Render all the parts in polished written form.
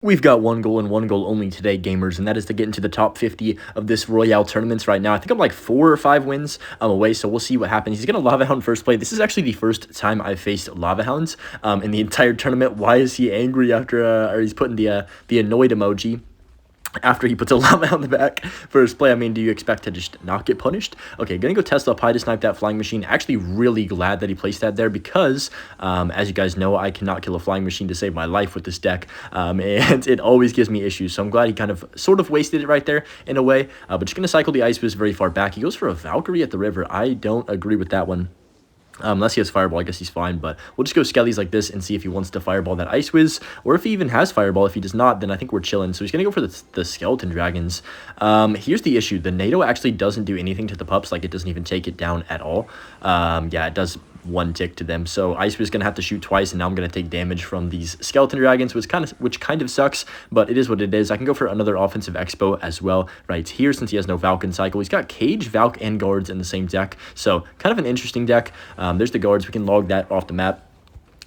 We've got one goal and one goal only today, gamers, and that is to get into the top 50 of this Royale tournaments right now. I think I'm like 4 or 5 wins away, so we'll see what happens. He's going to Lava Hound first play. This is actually the first time I've faced Lava Hounds in the entire tournament. Why is he angry after, or he's putting the annoyed emoji after he puts a llama on the back for his play? I mean, do you expect to just not get punished? Okay, gonna go Tesla Pi to snipe that flying machine. Actually, really glad that he placed that there because, as you guys know, I cannot kill a flying machine to save my life with this deck, and it always gives me issues. So I'm glad he kind of sort of wasted it right there in a way. But just gonna cycle the Ice Wiz very far back. He goes for a Valkyrie at the river. I don't agree with that one. Unless he has Fireball, I guess he's fine, but we'll just go Skellies like this and see if he wants to Fireball that Ice Wiz, or if he even has Fireball. If he does not, then I think we're chilling. So he's going to go for the Skeleton Dragons. Here's the issue. The NATO actually doesn't do anything to the pups. Like, it doesn't even take it down at all. Yeah, it does one tick to them. So Ice Wiz is going to have to shoot twice, and now I'm going to take damage from these Skeleton Dragons, which kind of sucks, but it is what it is. I can go for another offensive Xbow as well right here since he has no Falcon cycle. He's got Cage, Valk, and Guards in the same deck, so kind of an interesting deck. There's the Guards. We can log that off the map.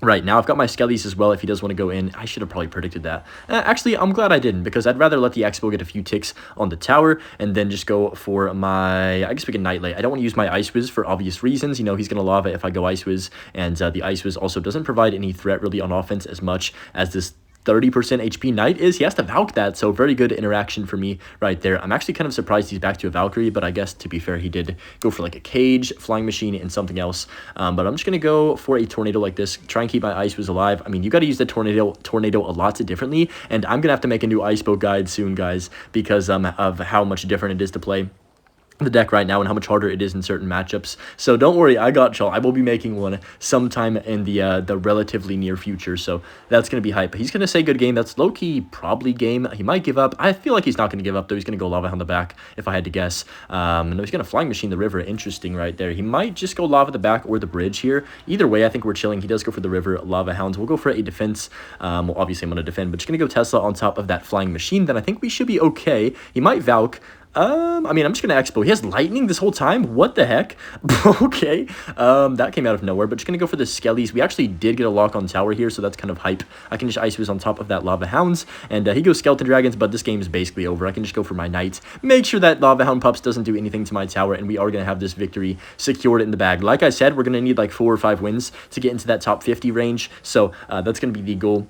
Right, now I've got my Skellies as well if he does want to go in. I should have probably predicted that. Actually, I'm glad I didn't, because I'd rather let the Expo get a few ticks on the tower and then just go for my... I guess we can Nightlight. I don't want to use my Ice Wiz for obvious reasons. You know, he's going to Lava if I go Ice Wiz, and the Ice Wiz also doesn't provide any threat really on offense as much as this 30% HP Knight is. He has to Valk that, so very good interaction for me right there. I'm actually kind of surprised he's back to a Valkyrie, but I guess to be fair, he did go for like a Cage, Flying Machine, and something else. But I'm just going to go for a Tornado like this, try and keep my Ice Wiz alive. I mean, you got to use the Tornado a lot differently, and I'm going to have to make a new Ice Bow guide soon, guys, because of how much different it is to play the deck right now and how much harder it is in certain matchups. So don't worry, I got y'all. I will be making one sometime in the relatively near future, so that's going to be hype. He's going to say good game. That's low-key probably game. He might give up. I feel like he's not going to give up, though. He's going to go Lava on the back, if I had to guess. And he's going to Flying Machine the river. Interesting right there. He might just go Lava the back or the bridge here. Either way, I think we're chilling. He does go for the river, Lava Hounds. We'll go for a defense. Well, obviously, I'm going to defend, but just going to go Tesla on top of that Flying Machine. Then I think we should be okay. He might Valk. I mean, I'm just gonna Expo. He has lightning this whole time? What the heck? Okay. That came out of nowhere, but just gonna go for the Skellies. We actually did get a lock on tower here, so that's kind of hype. I can just Ice Wiz on top of that Lava Hounds, and he goes Skeleton Dragons, but this game is basically over. I can just go for my Knights, make sure that Lava Hound Pups doesn't do anything to my tower, and we are gonna have this victory secured in the bag. Like I said, we're gonna need like 4 or 5 wins to get into that top 50 range, so that's gonna be the goal.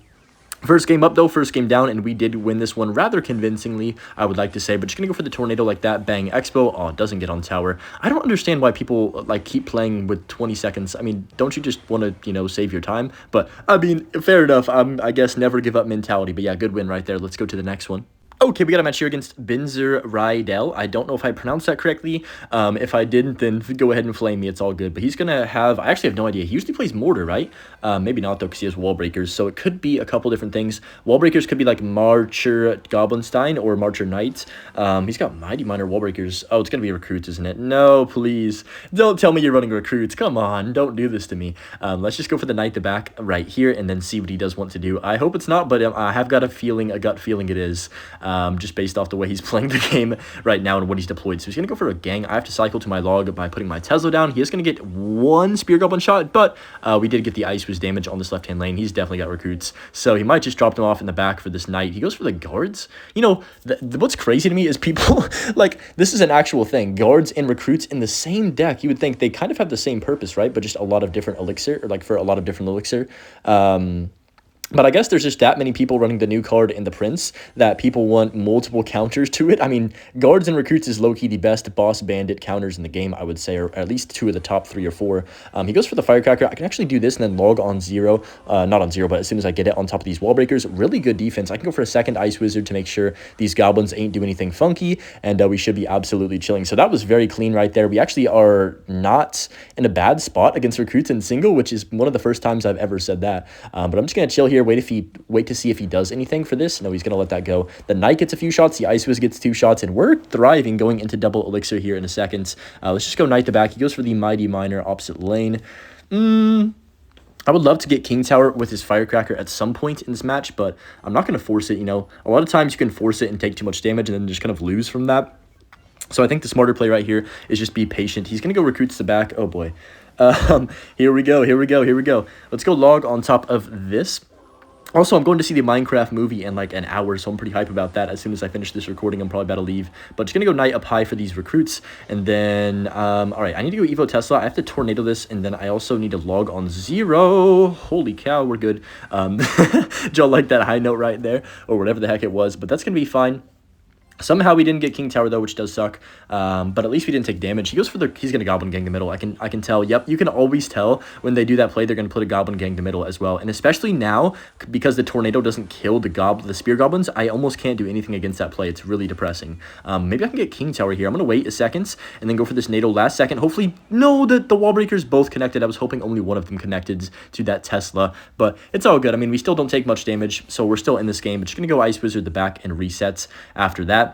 First game up, though, first game down, and we did win this one rather convincingly, I would like to say. But just going to go for the Tornado like that. Bang, Expo. Oh, it doesn't get on tower. I don't understand why people, like, keep playing with 20 seconds. I mean, don't you just want to, you know, save your time? But, I mean, fair enough. I guess never give up mentality. But, yeah, good win right there. Let's go to the next one. Okay, we got a match here against Binzer Rydell. I don't know if I pronounced that correctly. If I didn't, then go ahead and flame me. It's all good. But he's going to have... I actually have no idea. He usually plays Mortar, right? Maybe not, though, because he has Wall Breakers. So it could be a couple different things. Wall Breakers could be like Marcher Goblinstein or Marcher Knight. He's got Mighty Miner Wall Breakers. Oh, it's going to be Recruits, isn't it? No, please. Don't tell me you're running Recruits. Come on. Don't do this to me. Let's just go for the Knight the back right here and then see what he does want to do. I hope it's not, but I have got a gut feeling it is. Just based off the way he's playing the game right now and what he's deployed. So he's going to go for a gang. I have to cycle to my log by putting my Tesla down. He is going to get 1 Spear Goblin shot, but we did get the Ice Wiz damage on this left-hand lane. He's definitely got Recruits, so he might just drop them off in the back for this Knight. He goes for the Guards. You know, what's crazy to me is people, like, this is an actual thing. Guards and Recruits in the same deck. You would think they kind of have the same purpose, right? But just a lot of different elixir, or like for a lot of different elixir. But I guess there's just that many people running the new card in the Prince that people want multiple counters to it. I mean, Guards and Recruits is low-key the best boss bandit counters in the game, I would say, or at least 2 of the top 3 or 4. He goes for the Firecracker. I can actually do this and then log on 0. Not on 0, but as soon as I get it on top of these wall breakers. Really good defense. I can go for a second Ice Wizard to make sure these goblins ain't do anything funky, and we should be absolutely chilling. So that was very clean right there. We actually are not in a bad spot against Recruits in single, which is one of the first times I've ever said that. But I'm just going to chill here, wait to see if he does anything for this. No, he's going to let that go. The Knight gets a few shots. The Ice Wiz gets 2 shots, and we're thriving going into double elixir here in a second. Let's just go Knight the back. He goes for the Mighty Miner opposite lane. I would love to get King Tower with his Firecracker at some point in this match, but I'm not going to force it, you know. A lot of times you can force it and take too much damage and then just kind of lose from that. So I think the smarter play right here is just be patient. He's going to go Recruits the back. Oh, boy. Here we go. Let's go log on top of this. Also, I'm going to see the Minecraft movie in like an hour, so I'm pretty hype about that. As soon as I finish this recording, I'm probably about to leave. But just going to go knight up high for these recruits. And then, all right, I need to go Evo Tesla. I have to tornado this, and then I also need to log on 0. Holy cow, we're good. Joe liked that high note right there, or whatever the heck it was. But that's going to be fine. Somehow we didn't get King Tower though, which does suck. But at least we didn't take damage. He goes for he's gonna Goblin Gang the middle. I can tell. Yep, you can always tell when they do that play. They're gonna put a Goblin Gang the middle as well. And especially now, because the tornado doesn't kill the spear goblins, I almost can't do anything against that play. It's really depressing. Maybe I can get King Tower here. I'm gonna wait a second and then go for this NATO last second. Hopefully, no, the wall breakers both connected. I was hoping only one of them connected to that Tesla, but it's all good. I mean, we still don't take much damage, so we're still in this game. But just gonna go Ice Wizard the back and resets after that.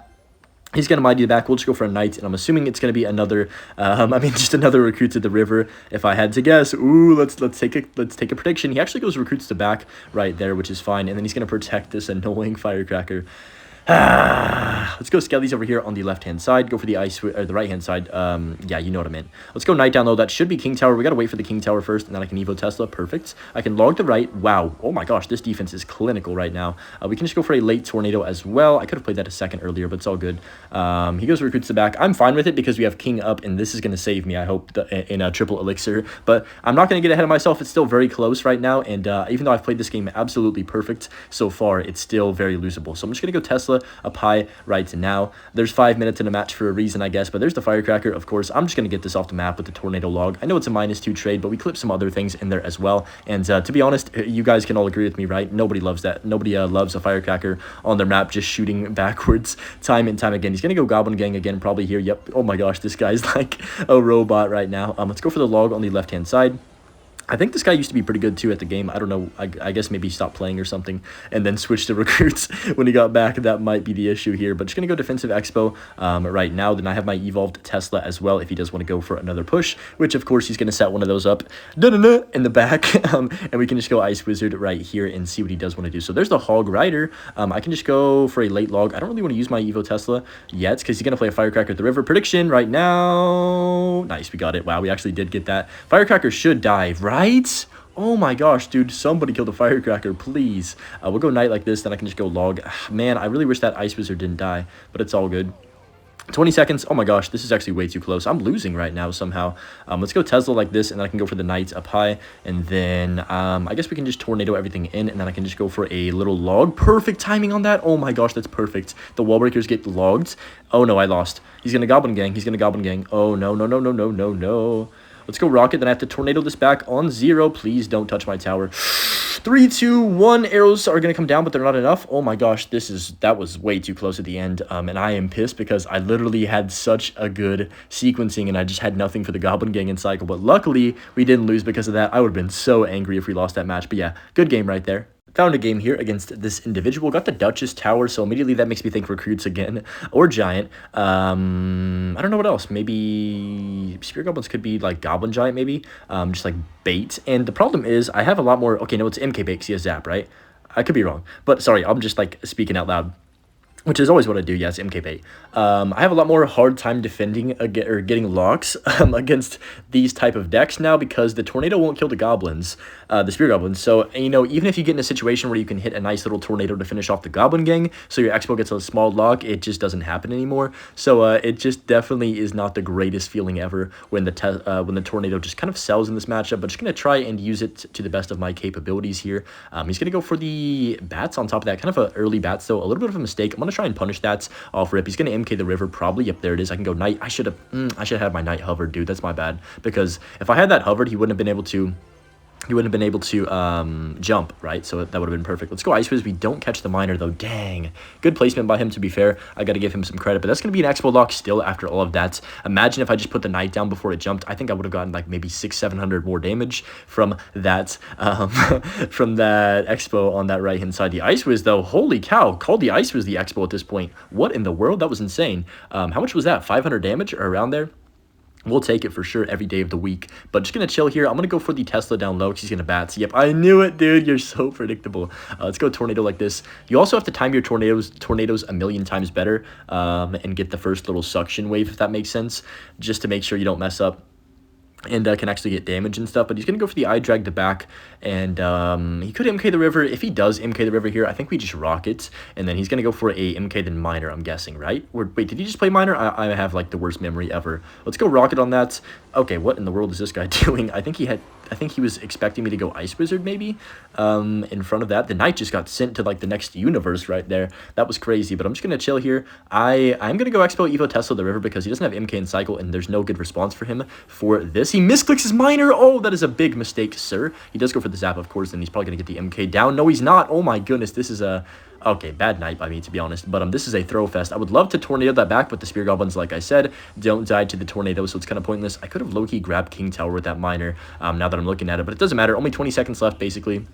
He's going to mighty the back. We'll just go for a knight, and I'm assuming it's going to be another, just another recruit to the river, if I had to guess. Ooh, let's take a prediction. He actually goes recruits to back right there, which is fine, and then he's going to protect this annoying firecracker. Let's go Skellies over here on the left-hand side. Go for the the right-hand side. Yeah, you know what I meant. Let's go Knight down low. That should be King Tower. We got to wait for the King Tower first, and then I can Evo Tesla. Perfect. I can log the right. Wow. Oh my gosh, this defense is clinical right now. We can just go for a late Tornado as well. I could have played that a second earlier, but it's all good. He goes recruits the back. I'm fine with it because we have King up, and this is going to save me, I hope, in a triple elixir. But I'm not going to get ahead of myself. It's still very close right now, and even though I've played this game absolutely perfect so far, it's still very losable. So I'm just going to go Tesla up high right now. There's 5 minutes in a match for a reason, I guess, but there's the firecracker, of course. I'm just going to get this off the map with the tornado log. I know it's a -2 trade, but we clipped some other things in there as well. And to be honest, you guys can all agree with me, right? Nobody loves that. Nobody loves a firecracker on their map just shooting backwards time and time again. He's going to go Goblin Gang again probably here. Yep. Oh my gosh, this guy's like a robot right now. Let's go for the log on the left-hand side. I think this guy used to be pretty good, too, at the game. I don't know. I guess maybe he stopped playing or something and then switched to recruits when he got back. That might be the issue here. But just going to go defensive Xbow right now. Then I have my evolved Tesla as well if he does want to go for another push, which, of course, he's going to set one of those up in the back. And we can just go Ice Wizard right here and see what he does want to do. So there's the Hog Rider. I can just go for a late log. I don't really want to use my Evo Tesla yet because he's going to play a Firecracker at the river. Prediction right now. Nice. We got it. Wow, we actually did get that. Firecracker should die, right? Oh my gosh, dude, somebody killed a firecracker, please. We'll go Knight like this, then I can just go log. Man, I really wish that Ice Wizard didn't die, but it's all good. 20 seconds. Oh my gosh, this is actually way too close. I'm losing right now somehow. Let's go Tesla like this, and then I can go for the Knights up high. And then I guess we can just tornado everything in, and then I can just go for a little log. Perfect timing on that. Oh my gosh, that's perfect. The wall breakers get logged. Oh no, I lost. He's going to Goblin Gang. He's going to Goblin Gang. Oh no, no, no, no, no, no, no. Let's go Rocket. Then I have to tornado this back on 0. Please don't touch my tower. 3, 2, 1. Arrows are going to come down, but they're not enough. Oh my gosh, that was way too close at the end. And I am pissed because I literally had such a good sequencing and I just had nothing for the Goblin Gang and cycle. But luckily, we didn't lose because of that. I would have been so angry if we lost that match. But yeah, good game right there. Found a game here against this individual. Got the Duchess Tower, so immediately that makes me think recruits again. Or Giant. I don't know what else. Maybe Spear Goblins could be like Goblin Giant, maybe. Just like bait. And the problem is I have a lot more... Okay, no, it's MK bait because he has Zap, right? I could be wrong. But sorry, I'm just like speaking out loud. Which is always what I do, yes, MK bait. I have a lot more hard time defending or getting locks against these type of decks now because the tornado won't kill the goblins, the spear goblins. So, you know, even if you get in a situation where you can hit a nice little tornado to finish off the goblin gang, so your Expo gets a small lock, it just doesn't happen anymore. So it just definitely is not the greatest feeling ever when the tornado just kind of sells in this matchup. But just gonna try and use it to the best of my capabilities here. He's gonna go for the bats on top of that, kind of an early bats though, a little bit of a mistake. I'm gonna try and punish that off rip. He's gonna MK the river probably. Yep, there it is. I can go Knight. I should have had my Knight hovered, dude. That's my bad, because if I had that hovered, he wouldn't have been able to jump, right? So that would have been perfect. Let's go Ice Wiz. We don't catch the miner though. Dang, good placement by him, to be fair. I got to give him some credit, but that's gonna be an Expo lock still after all of that. Imagine if I just put the Knight down before it jumped. I think I would have gotten like maybe 600-700 more damage from that from that Expo on that right hand side. The Ice Wiz though, holy cow, called the Ice Wiz the Expo at this point. What in the world? That was insane. How much was that? 500 damage or around there? We'll take it for sure every day of the week. But just going to chill here. I'm going to go for the Tesla down low because he's going to bats. Yep, I knew it, dude. You're so predictable. Let's go tornado like this. You also have to time your tornadoes a million times better and get the first little suction wave, if that makes sense, just to make sure you don't mess up. and can actually get damage and stuff, but he's going to go for the eye drag to back, and he could MK the river. If he does MK the river here, I think we just rocket, and then he's going to go for a MK then miner, I'm guessing, right? Or, wait, did he just play miner? I have, like, the worst memory ever. Let's go rocket on that. Okay, what in the world is this guy doing? I think he was expecting me to go Ice Wizard, maybe, in front of that. The knight just got sent to, like, the next universe right there. That was crazy, but I'm just going to chill here. I'm going to go Expo Evo Tesla the river because he doesn't have MK in cycle, and there's no good response for him for this. He misclicks his miner. Oh, that is a big mistake, sir. He does go for the zap, of course, and he's probably going to get the MK down. No, he's not. Oh, my goodness. This is a... Okay, bad night by me, to be honest, but this is a throw fest. I would love to tornado that back, but the spear goblins, like I said, don't die to the tornado, so it's kind of pointless. I could have low-key grabbed King Tower with that miner, now that I'm looking at it, but it doesn't matter. Only 20 seconds left, basically.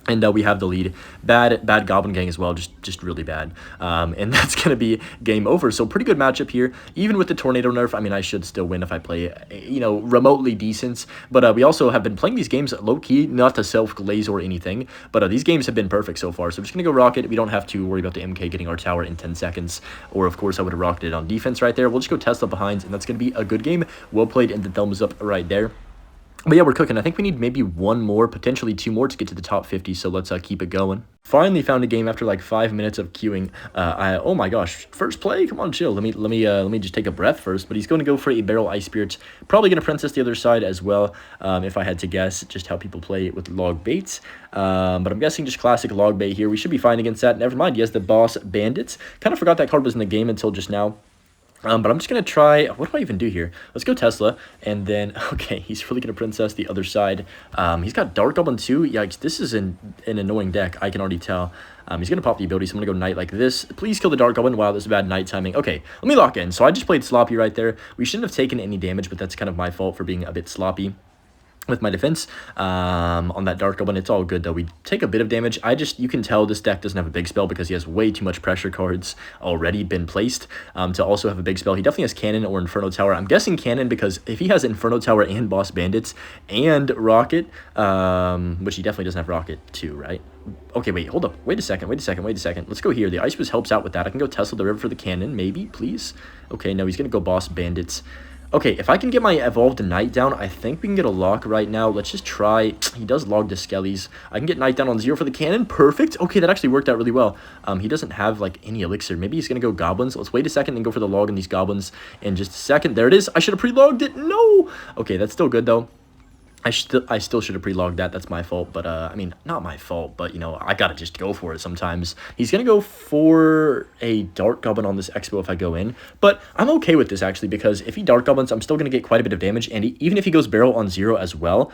And we have the lead. Bad Goblin gang as well, just really bad. And that's going to be game over. So pretty good matchup here. Even with the Tornado nerf, I mean, I should still win if I play, you know, remotely decent. But we also have been playing these games low-key, not to self-glaze or anything. But these games have been perfect so far. So I'm just going to go rocket. We don't have to worry about the MK getting our tower in 10 seconds. Or, of course, I would have rocketed on defense right there. We'll just go Tesla behind, and that's going to be a good game. Well played, and the thumbs up right there. But yeah, we're cooking. I think we need maybe one more, potentially two more to get to the top 50, so let's keep it going. Finally found a game after like 5 minutes of queuing. Oh my gosh, first play? Come on, chill. Let me just take a breath first. But he's going to go for a barrel ice spirit. Probably going to princess the other side as well, if I had to guess just how people play with Logbait. But I'm guessing just classic Logbait here. We should be fine against that. Never mind, he has the boss bandits. Kind of forgot that card was in the game until just now. But I'm just going to try, what do I even do here? Let's go Tesla, and then, okay, he's really going to princess the other side. He's got Dark Goblin too. Yikes, this is an annoying deck, I can already tell. He's going to pop the ability, so I'm going to go Knight like this. Please kill the Dark Goblin. Wow, this is bad Knight timing. Okay, let me lock in. So I just played sloppy right there. We shouldn't have taken any damage, but that's kind of my fault for being a bit sloppy with my defense on that Dark Goblin. It's all good though. We take a bit of damage. You can tell this deck doesn't have a big spell because he has way too much pressure cards already been placed to also have a big spell. He definitely has Cannon or Inferno Tower. I'm guessing Cannon because if he has Inferno Tower and Boss Bandits and Rocket, which he definitely doesn't have Rocket too, right? Okay, wait, hold up. Wait a second. Let's go here. The Ice Wizard helps out with that. I can go Tesla the river for the Cannon, maybe, please. Okay, no, he's going to go Boss Bandits. Okay, if I can get my Evolved Knight down, I think we can get a lock right now. Let's just try. He does log the Skellies. I can get Knight down on 0 for the Cannon. Perfect. Okay, that actually worked out really well. He doesn't have, like, any elixir. Maybe he's going to go Goblins. Let's wait a second and go for the log on these Goblins in just a second. There it is. I should have pre-logged it. No. Okay, that's still good, though. I still should have pre-logged that. That's my fault, but I mean, not my fault, but you know, I gotta just go for it sometimes. He's gonna go for a Dark Goblin on this Expo if I go in, but I'm okay with this actually because if he Dark Goblins, I'm still gonna get quite a bit of damage, and even if he goes barrel on 0 as well,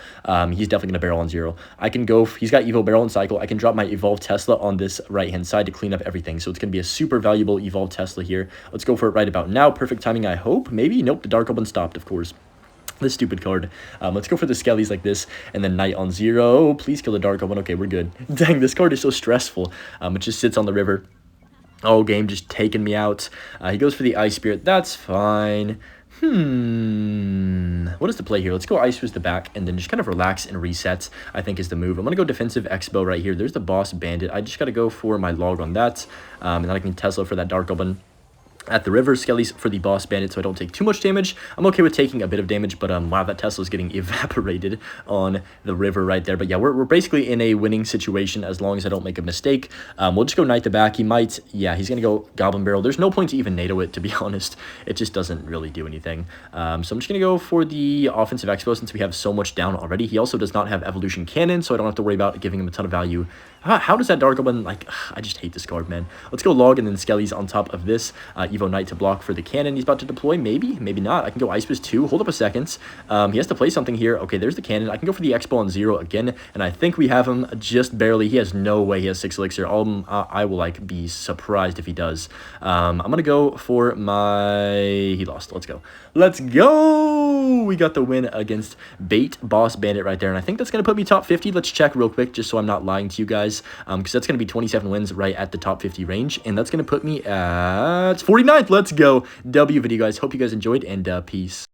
he's definitely gonna barrel on 0. I can go. He's got Evo Barrel and Cycle. I can drop my Evolved Tesla on this right hand side to clean up everything, so it's gonna be a super valuable Evolved Tesla here. Let's go for it right about now. Perfect timing, I hope. Maybe. Nope. The Dark Goblin stopped, of course. This stupid card. Let's go for the Skellies like this, and then Knight on 0. Please kill the Dark Goblin. Okay, we're good. Dang, this card is so stressful. It just sits on the river. Oh, game just taking me out. He goes for the Ice Spirit. That's fine. What is the play here? Let's go Ice Wizard the back, and then just kind of relax and reset, I think is the move. I'm going to go defensive Expo right here. There's the Boss Bandit. I just got to go for my log on that, and then I can Tesla for that Dark Goblin at the river, Skellies for the Boss Bandit, so I don't take too much damage. I'm okay with taking a bit of damage, but wow, that Tesla's getting evaporated on the river right there. But yeah, we're basically in a winning situation as long as I don't make a mistake. We'll just go Knight the back. He might, yeah, he's going to go Goblin Barrel. There's no point to even NATO it, to be honest. It just doesn't really do anything. So I'm just going to go for the offensive Expo since we have so much down already. He also does not have Evolution Cannon, so I don't have to worry about giving him a ton of value. How does that Dark Goblin, like, I just hate this card, man. Let's go Log and then Skellies on top of this. Evo Knight to block for the Cannon he's about to deploy. Maybe, maybe not. I can go Ice Wizard 2. Hold up a second. He has to play something here. Okay, there's the Cannon. I can go for the Expo on 0 again, and I think we have him just barely. He has no way he has 6 elixir. I will, like, be surprised if he does. I'm going to go for my... He lost. Let's go. Let's go! We got the win against Bait Boss Bandit right there, and I think that's going to put me top 50. Let's check real quick just so I'm not lying to you guys. Because that's going to be 27 wins right at the top 50 range, and that's going to put me at 49th. Let's go. W video, guys. Hope you guys enjoyed, and peace.